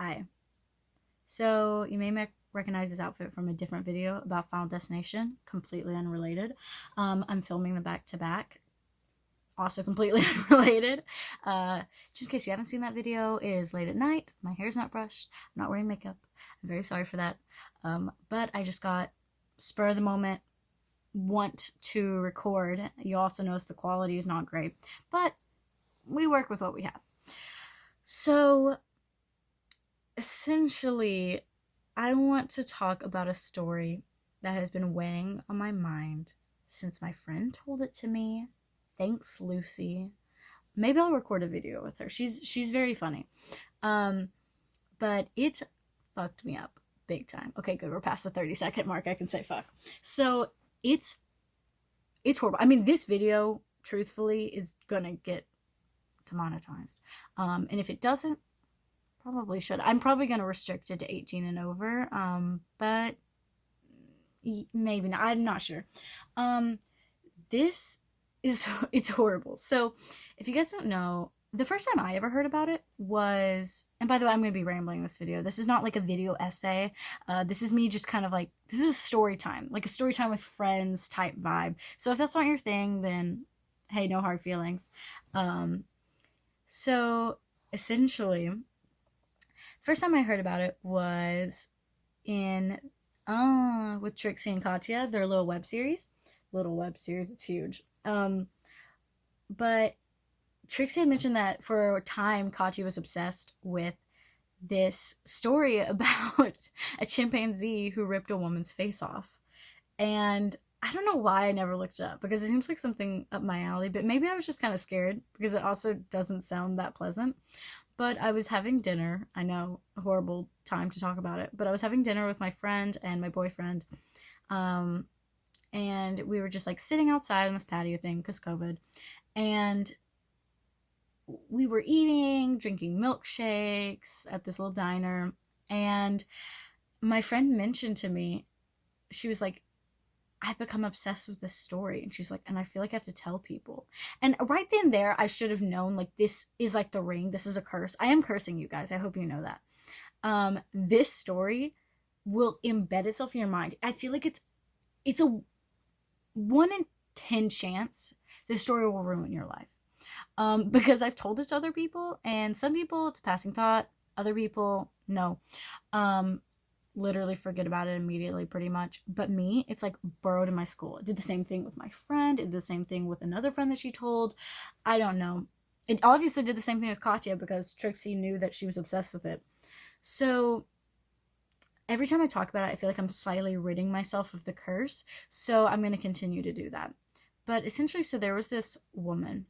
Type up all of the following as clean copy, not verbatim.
Hi. So you may recognize this outfit from a different video about Final Destination, completely unrelated. I'm filming them back to back, also completely unrelated. Just in case you haven't seen that video, it is late at night. My hair's not brushed. I'm not wearing makeup. I'm very sorry for that. But I just got spur of the moment want to record. You also notice the quality is not great, but we work with what we have. So essentially, I want to talk about a story that has been weighing on my mind since my friend told it to me. Thanks, Lucy. Maybe I'll record a video with her. She's very funny. But it fucked me up big time. Okay, good. We're past the 30-second mark. I can say fuck. So it's horrible. I mean, this video, truthfully, is gonna get demonetized. And if it doesn't, probably should. I'm probably going to restrict it to 18 and over, but maybe not. I'm not sure. This is, it's horrible. So if you guys don't know, the first time I ever heard about it was, and by the way, I'm going to be rambling this video. This is not like a video essay. This is me just kind of like, this is a story time, like a story time with friends type vibe. So if that's not your thing, then hey, no hard feelings. So essentially, first time I heard about it was in with Trixie and Katya, their little web series. It's huge. But Trixie had mentioned that for a time Katya was obsessed with this story about a chimpanzee who ripped a woman's face off. And I don't know why I never looked it up, because it seems like something up my alley, but maybe I was just kind of scared because it also doesn't sound that pleasant. But I was having dinner. I know, a horrible time to talk about it, but I was having dinner with my friend and my boyfriend. And we were just like sitting outside on this patio thing because COVID. And we were eating, drinking milkshakes at this little diner. And my friend mentioned to me, she was like, I've become obsessed with this story. And she's like, and I feel like I have to tell people. And right then there, I should have known, like, this is like the ring. This is a curse. I am cursing you guys. I hope you know that. This story will embed itself in your mind. I feel like it's a 1 in 10 chance this story will ruin your life. Because I've told it to other people, and some people it's a passing thought. Other people, no. Literally forget about it immediately, pretty much. But me, it's like burrowed in my skull. It did the same thing with my friend. It did the same thing with another friend that she told. I don't know. It obviously did the same thing with Katya because Trixie knew that she was obsessed with it. So every time I talk about it, I feel like I'm slightly ridding myself of the curse. So I'm going to continue to do that. But essentially, so there was this woman,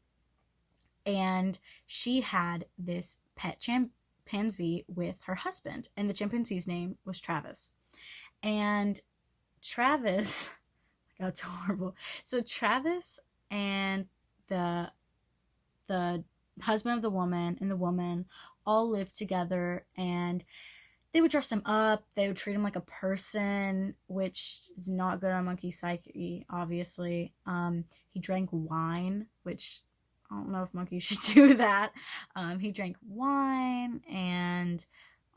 and she had this pet chimpanzee with her husband, and the chimpanzee's name was Travis. And Travis, oh my God, it's horrible. So Travis and the husband of the woman and the woman all lived together, and they would dress him up. They would treat him like a person, which is not good on monkey psyche, obviously. He drank wine, which I don't know if monkeys should do that. He drank wine, and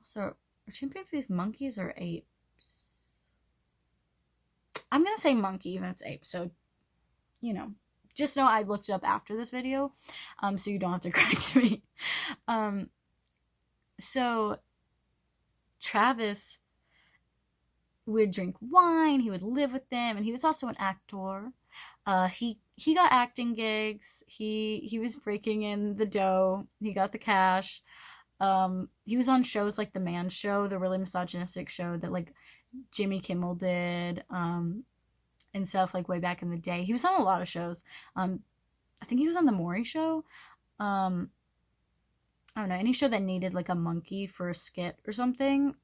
also, are chimpanzees monkeys or apes? I'm gonna say monkey, even if it's ape. So, you know, just know I looked it up after this video, so you don't have to correct me. So Travis would drink wine. He would live with them, and he was also an actor. He got acting gigs. He was raking in the dough. He got the cash. He was on shows like The Man Show, the really misogynistic show that like Jimmy Kimmel did, and stuff like way back in the day. He was on a lot of shows. I think he was on The Maury Show. I don't know, any show that needed like a monkey for a skit or something,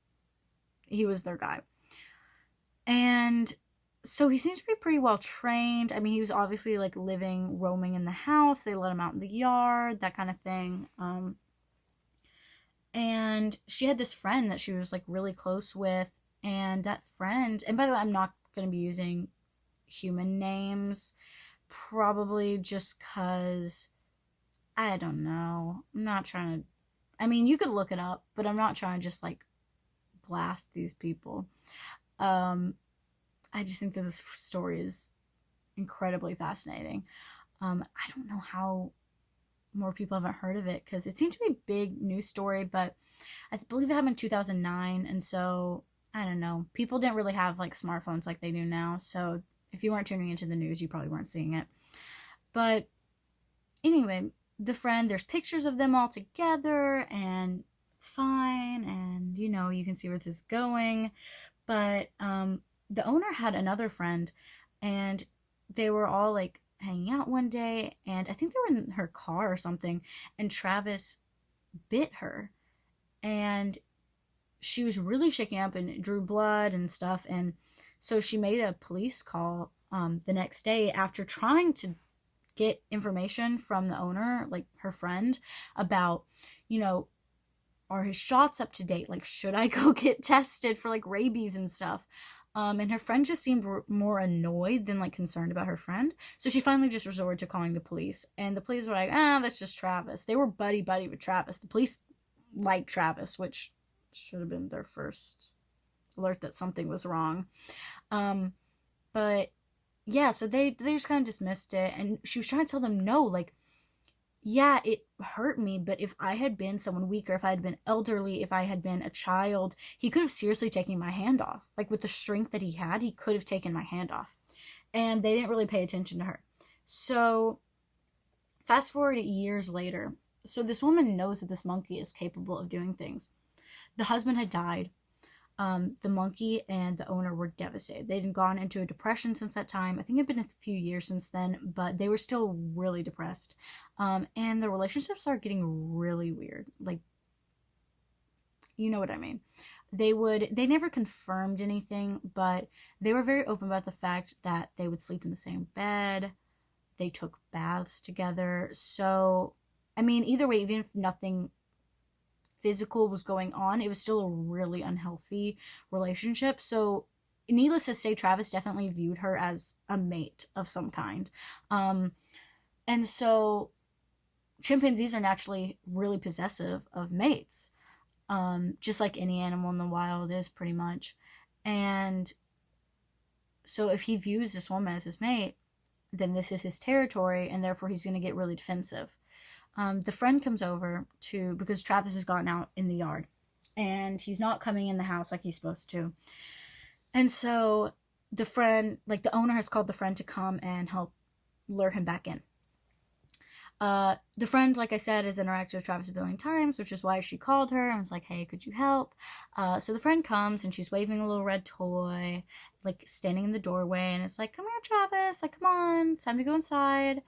he was their guy. And so he seems to be pretty well trained. I mean, he was obviously like roaming in the house. They let him out in the yard, that kind of thing. And she had this friend that she was like really close with. And that friend, and by the way, I'm not going to be using human names, probably just because, I don't know. I'm not trying to, I mean, you could look it up, but I'm not trying to just like blast these people. Um, I just think that this story is incredibly fascinating. I don't know how more people haven't heard of it because it seemed to be a big news story, but I believe it happened in 2009, and so I don't know. People didn't really have like smartphones like they do now, so if you weren't tuning into the news, you probably weren't seeing it. But anyway, there's pictures of them all together, and it's fine, and you can see where this is going. But the owner had another friend, and they were all like hanging out one day, and I think they were in her car or something, and Travis bit her, and she was really shaking up and drew blood and stuff. And so she made a police call the next day after trying to get information from the owner, like her friend, about, are his shots up to date? Like, should I go get tested for like rabies and stuff? And her friend just seemed more annoyed than like concerned about her friend. So she finally just resorted to calling the police. And the police were like, that's just Travis. They were buddy with Travis. The police liked Travis, which should have been their first alert that something was wrong. But yeah, so they just kind of dismissed it. And she was trying to tell them, no, like, yeah, it hurt me, but if I had been someone weaker, if I had been elderly, if I had been a child, he could have seriously taken my hand off. Like, with the strength that he had, he could have taken my hand off. And they didn't really pay attention to her. So, fast forward years later. So, this woman knows that this monkey is capable of doing things. The husband had died. The monkey and the owner were devastated. They'd gone into a depression since that time. I think it had been a few years since then, but they were still really depressed. And the relationship started getting really weird. Like, you know what I mean. They never confirmed anything, but they were very open about the fact that they would sleep in the same bed. They took baths together. So, I mean, either way, even if nothing physical was going on, it was still a really unhealthy relationship. So needless to say, Travis definitely viewed her as a mate of some kind. And so chimpanzees are naturally really possessive of mates, just like any animal in the wild is, pretty much. And so if he views this woman as his mate, then this is his territory, and therefore he's going to get really defensive. The friend comes over because Travis has gotten out in the yard and he's not coming in the house like he's supposed to. And so the friend, like the owner, has called the friend to come and help lure him back in. The friend, like I said, has interacted with Travis a billion times, which is why she called her and was like, hey, could you help? So the friend comes and she's waving a little red toy, like standing in the doorway, and it's like, come here, Travis, like, come on, it's time to go inside.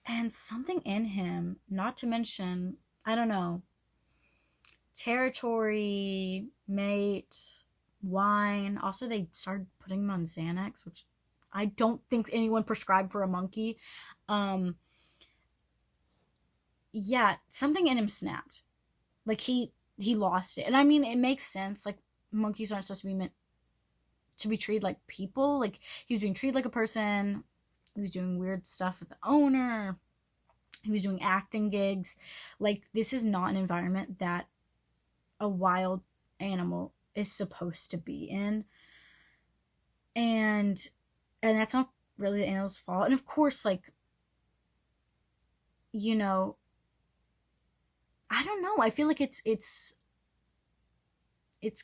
And something in him, not to mention, I don't know, territory, mate, wine. Also, they started putting him on Xanax, which I don't think anyone prescribed for a monkey. Yeah, something in him snapped. Like, he lost it. And I mean, it makes sense. Like, monkeys aren't supposed to be meant to be treated like people. Like, he was being treated like a person. He was doing weird stuff with the owner. He was doing acting gigs. Like, this is not an environment that a wild animal is supposed to be in. And that's not really the animal's fault. And of course, like, I don't know. I feel like it's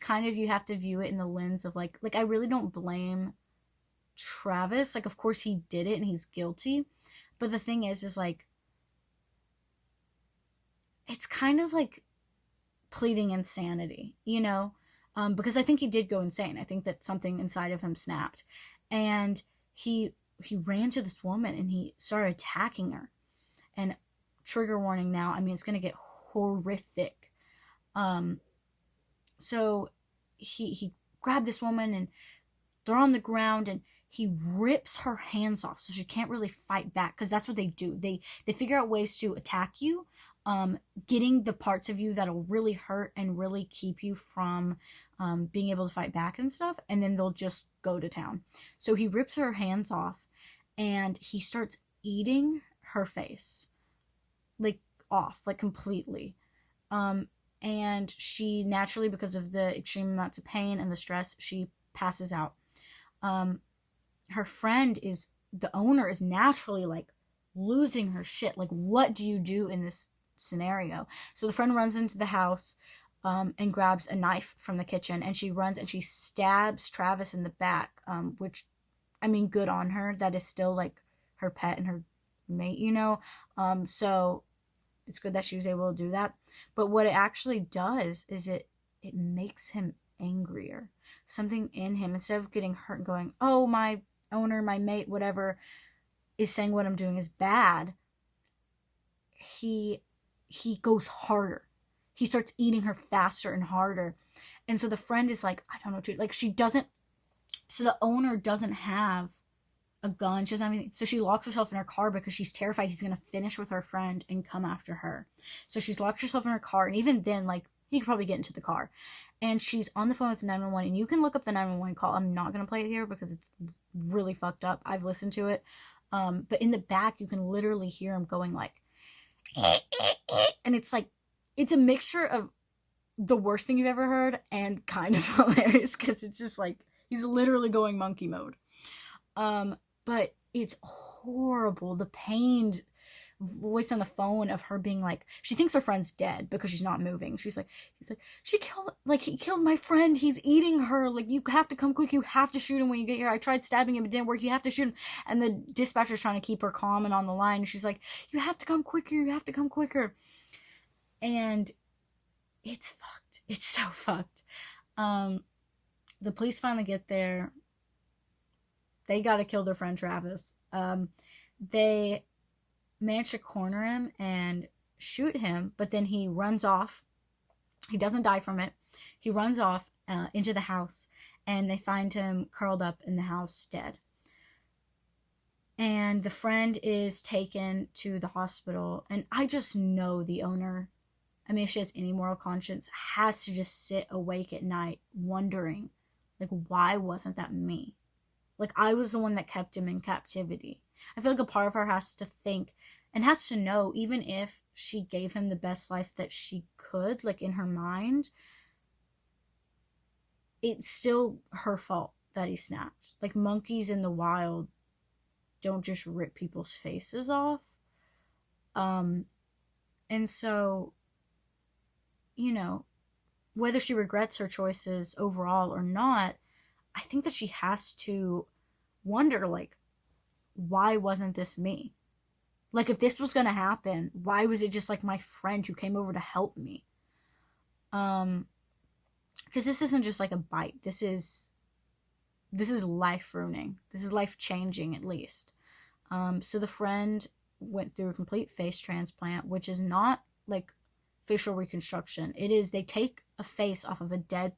kind of, you have to view it in the lens of like I really don't blame Travis. Like, of course he did it and he's guilty. But the thing is like, it's kind of like pleading insanity, because I think he did go insane. I think that something inside of him snapped, and he ran to this woman and he started attacking her. And trigger warning now, I mean, it's going to get horrific. So he grabbed this woman and they're on the ground, and he rips her hands off so she can't really fight back, because that's what they do. They figure out ways to attack you, getting the parts of you that'll really hurt and really keep you from being able to fight back and stuff, and then they'll just go to town. So he rips her hands off and he starts eating her face, like, off, like, completely. And she naturally, because of the extreme amounts of pain and the stress, she passes out. Her friend is, the owner is naturally like losing her shit. Like, what do you do in this scenario? So the friend runs into the house, and grabs a knife from the kitchen, and she runs and she stabs Travis in the back, which, I mean, good on her. That is still like her pet and her mate, you know? So it's good that she was able to do that. But what it actually does is it makes him angrier. Something in him, instead of getting hurt and going, oh, my owner, my mate, whatever, is saying what I'm doing is bad, he goes harder. He starts eating her faster and harder. And so the friend is like, I don't know what to do. Like, she doesn't, so the owner doesn't have a gun. She doesn't have anything. So she locks herself in her car because she's terrified he's going to finish with her friend and come after her. So she's locked herself in her car. And even then, like, he could probably get into the car. And she's on the phone with 911. And you can look up the 911 call. I'm not going to play it here because it's really fucked up. I've listened to it. But in the back, you can literally hear him going like, and it's like, it's a mixture of the worst thing you've ever heard and kind of hilarious because it's just like, he's literally going monkey mode. But it's horrible. The pained voice on the phone of her being like, she thinks her friend's dead because she's not moving. He's like, he killed my friend. He's eating her. Like, you have to come quick. You have to shoot him when you get here. I tried stabbing him. It didn't work. You have to shoot him. And the dispatcher's trying to keep her calm and on the line. She's like, you have to come quicker. You have to come quicker. And it's fucked. It's so fucked. The police finally get there. They gotta kill their friend Travis. They manage to corner him and shoot him, but then he runs off. He doesn't die from it. He runs off into the house, and they find him curled up in the house dead. And the friend is taken to the hospital, and I just know the owner, I mean, if she has any moral conscience, has to just sit awake at night wondering, like, why wasn't that me? Like, I was the one that kept him in captivity. I feel like a part of her has to think and has to know, even if she gave him the best life that she could, like, in her mind, it's still her fault that he snapped. Like, monkeys in the wild don't just rip people's faces off. And so, you know, whether she regrets her choices overall or not, I think that she has to wonder, like, why wasn't this me? Like, if this was going to happen, why was it just, like, my friend who came over to help me? Because this isn't just, like, a bite. This is life-ruining. This is life-changing, at least. So the friend went through a complete face transplant, which is not, like, facial reconstruction. It is, they take a face off of a dead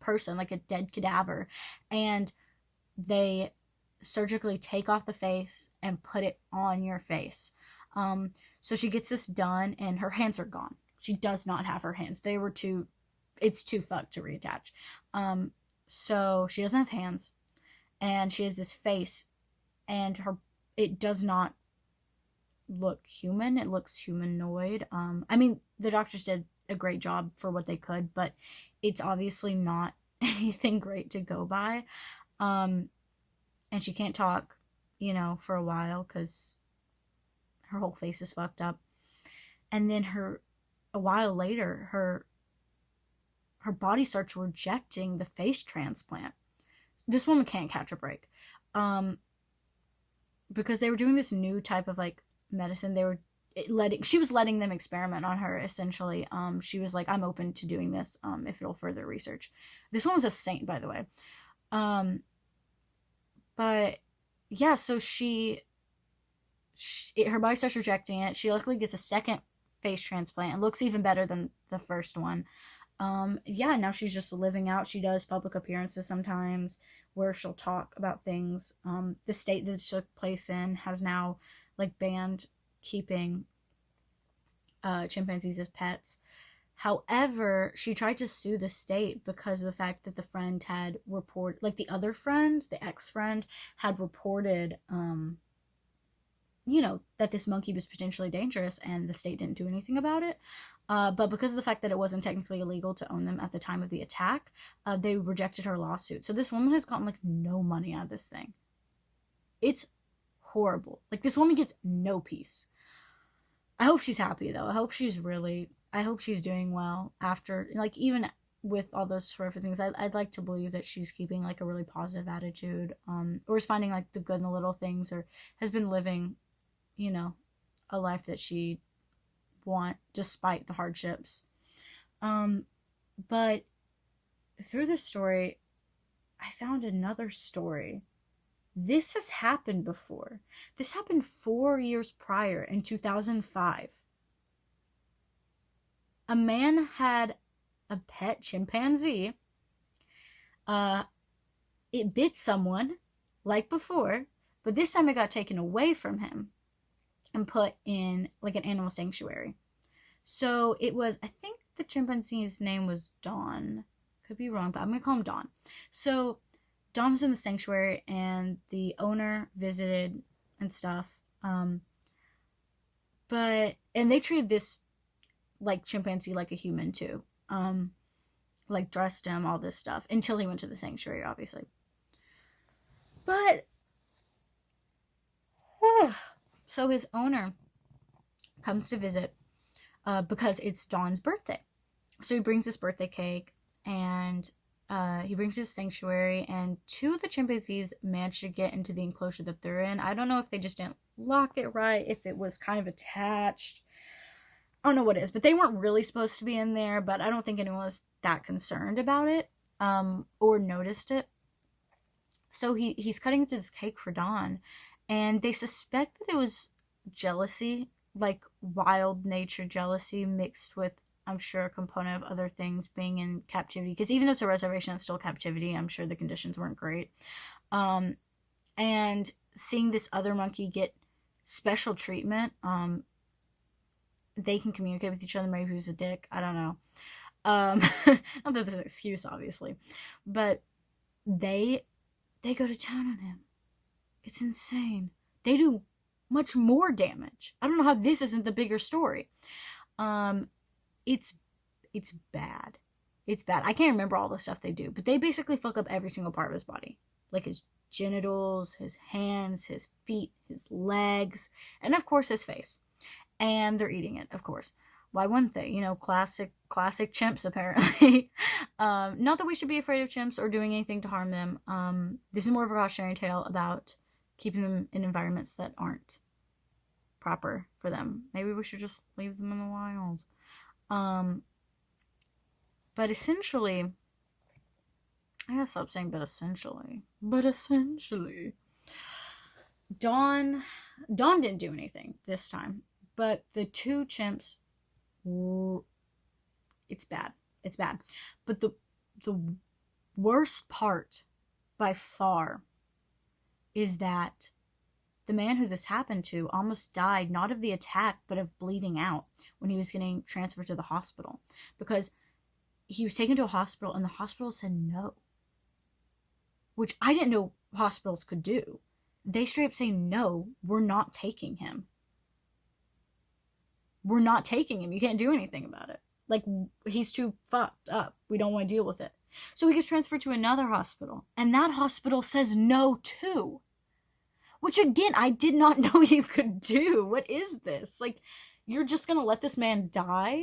person, like a dead cadaver, and they surgically take off the face and put it on your face. So she gets this done, and her hands are gone. She does not have her hands. It's too fucked to reattach. So she doesn't have hands, and she has this face, and it does not look human. It looks humanoid. I mean, the doctors did a great job for what they could, but it's obviously not anything great to go by. And she can't talk, for a while because her whole face is fucked up. And then a while later, her body starts rejecting the face transplant. This woman can't catch a break. Because they were doing this new type of, like, medicine. She was letting them experiment on her, essentially. She was like, I'm open to doing this, if it'll further research. This one was a saint, by the way. But yeah, so her body starts rejecting it. She luckily gets a second face transplant. It looks even better than the first one. Yeah, now she's just living out. She does public appearances sometimes where she'll talk about things. The state that took place in has now, like, banned keeping chimpanzees as pets. However, she tried to sue the state because of the fact that the friend had reported, like, the other friend, the ex-friend, had reported that this monkey was potentially dangerous, and the state didn't do anything about it. But because of the fact that it wasn't technically illegal to own them at the time of the attack, they rejected her lawsuit. So this woman has gotten like no money out of this thing. It's horrible. Like, this woman gets no peace. I hope she's happy though. I hope she's doing well after, like, even with all those horrific things. I'd like to believe that she's keeping like a really positive attitude, or is finding like the good in the little things, or has been living, a life that she want despite the hardships. But through this story, I found another story. This has happened before. This happened 4 years prior, in 2005. A man had a pet chimpanzee. It bit someone, like before, but this time it got taken away from him and put in like an animal sanctuary. So it was, I think the chimpanzee's name was Dawn. Could be wrong, but I'm going to call him Dawn. So Dawn was in the sanctuary, and the owner visited and stuff. And they treated this like chimpanzee like a human too. Like dressed him, all this stuff, until he went to the sanctuary, obviously. But so his owner comes to visit because it's Dawn's birthday. So he brings his birthday cake, and he brings his sanctuary, and 2 of the chimpanzees managed to get into the enclosure that they're in. I don't know if they just didn't lock it right, if it was kind of attached. I don't know what it is, but they weren't really supposed to be in there, but I don't think anyone was that concerned about it, or noticed it. So he's cutting into this cake for Dawn, and they suspect that it was jealousy, like wild nature jealousy mixed with, I'm sure, a component of other things, being in captivity. Because even though it's a reservation, it's still captivity. I'm sure the conditions weren't great. And seeing this other monkey get special treatment, they can communicate with each other. Maybe who's a dick, I don't know. Not that there's an excuse, obviously, but they go to town on him. It's insane. They do much more damage. I don't know how this isn't the bigger story. It's bad. It's bad. I can't remember all the stuff they do, but they basically fuck up every single part of his body. Like his genitals, his hands, his feet, his legs, and of course his face. And they're eating it, of course. Why wouldn't they? Classic chimps, apparently. Not that we should be afraid of chimps or doing anything to harm them. This is more of a cautionary tale about keeping them in environments that aren't proper for them. Maybe we should just leave them in the wild. But essentially, I gotta stop saying but essentially. Dawn didn't do anything this time. But the 2 chimps, it's bad. It's bad. But the worst part, by far, is that the man who this happened to almost died, not of the attack, but of bleeding out when he was getting transferred to the hospital. Because he was taken to a hospital, and the hospital said no. Which I didn't know hospitals could do. They straight up say, no, we're not taking him. We're not taking him. You can't do anything about it. Like, he's too fucked up. We don't want to deal with it. So he gets transferred to another hospital. And that hospital says no, too. Which, again, I did not know you could do. What is this? Like, you're just going to let this man die?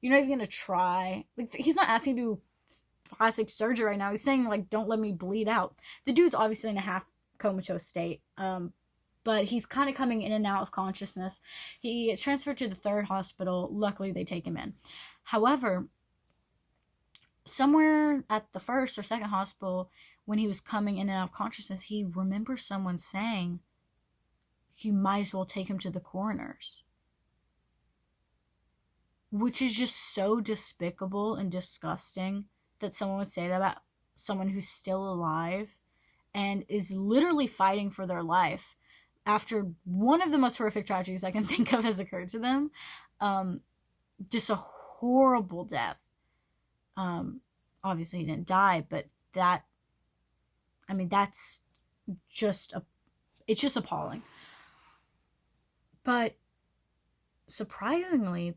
You're not even going to try? Like, he's not asking to do plastic surgery right now. He's saying, like, don't let me bleed out. The dude's obviously in a half comatose state. But he's kind of coming in and out of consciousness. He gets transferred to the 3rd hospital. Luckily, they take him in. However, somewhere at the 1st or 2nd hospital, when he was coming in and out of consciousness, he remembers someone saying, you might as well take him to the coroner's. Which is just so despicable and disgusting that someone would say that about someone who's still alive and is literally fighting for their life after one of the most horrific tragedies I can think of has occurred to them. Just a horrible death. Obviously he didn't die, but that's just it's just appalling. But surprisingly,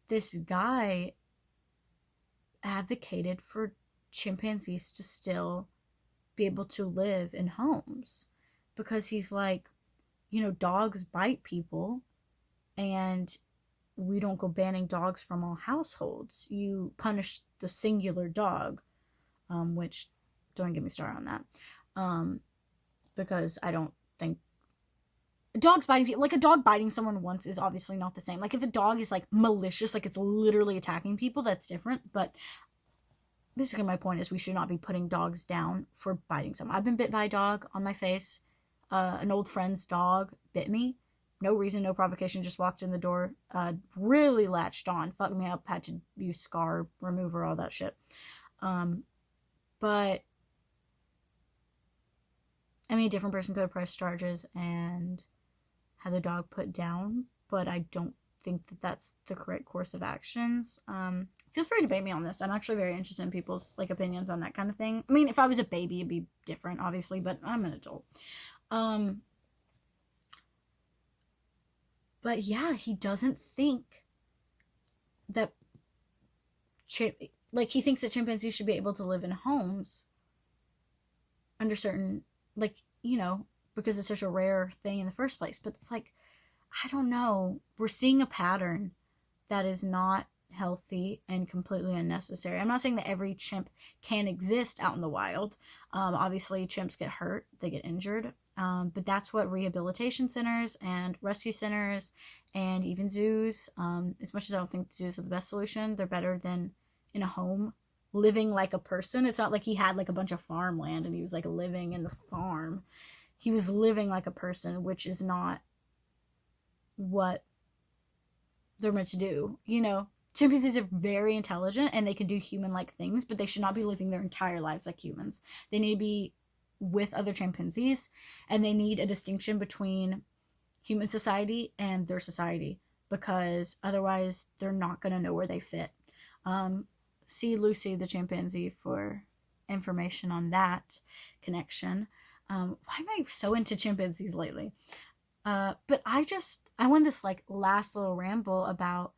this guy advocated for chimpanzees to still be able to live in homes, because he's like, dogs bite people, and we don't go banning dogs from all households. You punish the singular dog, which don't get me started on that, because I don't think dogs biting people, like a dog biting someone once is obviously not the same. Like if a dog is like malicious, like it's literally attacking people, that's different. But basically my point is we should not be putting dogs down for biting someone. I've been bit by a dog on my face. An old friend's dog bit me. No reason, no provocation, just walked in the door, really latched on, fucked me up, had to use scar remover, all that shit. But I mean, a different person could have pressed charges and had the dog put down, but I don't think that that's the correct course of actions. Feel free to debate me on this. I'm actually very interested in people's like opinions on that kind of thing. I mean, if I was a baby, it'd be different, obviously, but I'm an adult. But yeah, he doesn't think that he thinks that chimpanzees should be able to live in homes under certain, like, because it's such a rare thing in the first place. But it's like, I don't know. We're seeing a pattern that is not healthy and completely unnecessary. I'm not saying that every chimp can exist out in the wild. Obviously, chimps get hurt, they get injured. But that's what rehabilitation centers and rescue centers and even zoos, as much as I don't think zoos are the best solution, they're better than in a home, living like a person. It's not like he had like a bunch of farmland and he was like living in the farm. He was living like a person, which is not what they're meant to do. Chimpanzees are very intelligent and they can do human-like things, but they should not be living their entire lives like humans. They need to be with other chimpanzees, and they need a distinction between human society and their society, because otherwise they're not going to know where they fit. See Lucy the chimpanzee for information on that connection. Why am I so into chimpanzees lately? But I went this like last little ramble about,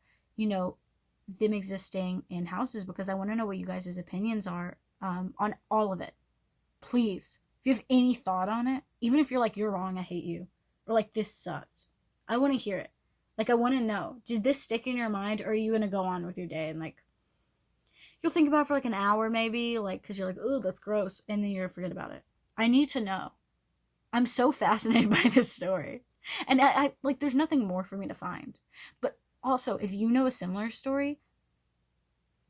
them existing in houses, because I want to know what you guys' opinions are on all of it. Please, if you have any thought on it, even if you're like, you're wrong, I hate you, or like, this sucked, I want to hear it. Like, I want to know, did this stick in your mind, or are you going to go on with your day and like, you'll think about it for like an hour maybe, like, because you're like, oh, that's gross, and then you're gonna forget about it. I need to know. I'm so fascinated by this story. And I like, there's nothing more for me to find. But also, if you know a similar story,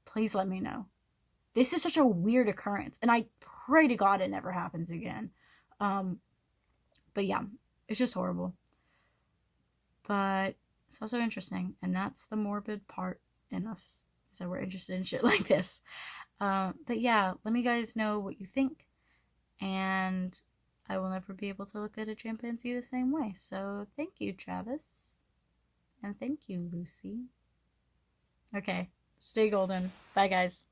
please let me know. This is such a weird occurrence, and I pray to God it never happens again. But yeah, it's just horrible. But it's also interesting, and that's the morbid part in us, is that we're interested in shit like this. But yeah, let me guys know what you think, and I will never be able to look at a chimpanzee the same way. So thank you, Travis. And thank you, Lucy. Okay, stay golden. Bye, guys.